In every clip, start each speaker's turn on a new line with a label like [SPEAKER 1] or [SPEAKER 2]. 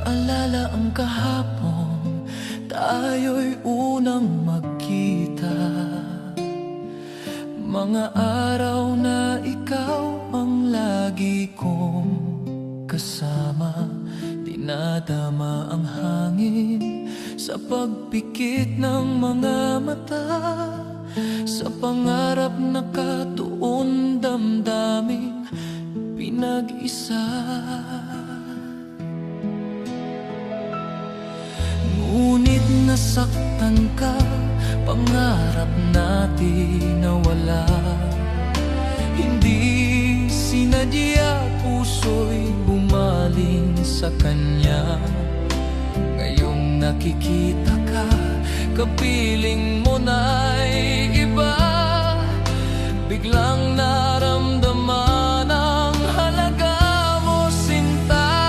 [SPEAKER 1] Naalala ang kahapon, tayo'y unang magkita. Mga araw na ikaw ang lagi kong kasama. Dinadama ang hangin sa pagpikit ng mga mata. Sa pangarap na katuon damdaming pinag-isa. Ngunit nasaktan ka, pangarap natin nawala. Hindi sinadya, puso'y bumaling sa kanya. Ngayong nakikita ka, kapiling mo na'y iba. Biglang naramdaman ang halaga mo, sinta.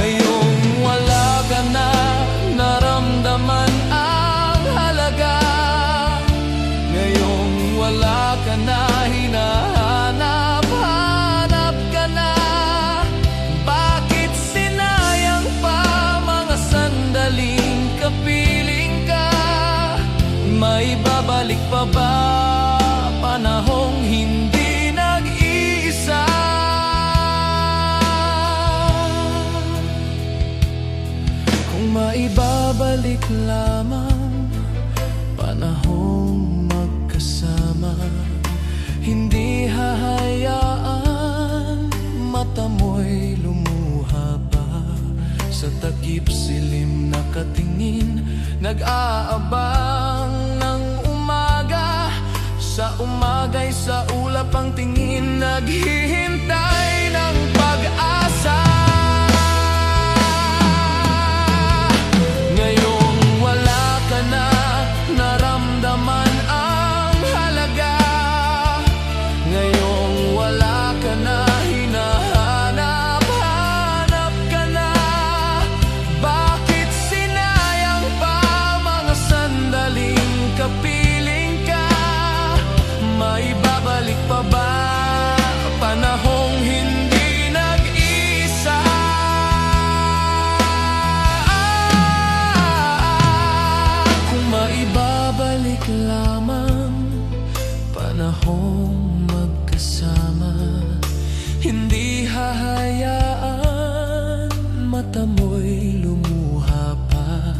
[SPEAKER 1] Ngayong wala ka na, naramdaman ang halaga. Ngayong wala ka na, hinahanap-hanap ka na. Bakit sinayang pa mga sandaling kapiling ka? May babalik pa ba panahong hindi nag-iisa? Kung maibabalik lamang panahong magkasama, hindi hahayaan mata mo'y lumuha pa. Sa takip silim na katingin, nag-aabang ng umaga. Sa umaga'y sa ulap ang tingin, naghihintay ng pag-asa. Ngayong wala ka na, naramdaman ang halaga. Ngayong wala ka na, hinahanap-hanap ka na. Bakit sinayang pa mga sandaling kapiling ka? May babalik pa ba panahong hindi nag-iisa? Kung maibabalik lamang panahong magkasama, hindi hahayaan mata mo'y lumuha pa.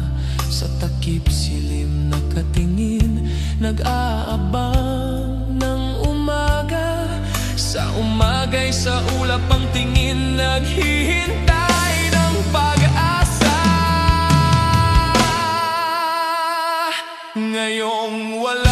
[SPEAKER 1] Sa takip silim na katingin, nag-aabang ng umaga. Sa umaga'y sa ulap ang tingin, naghihintay ng pag-asa. Ngayong wala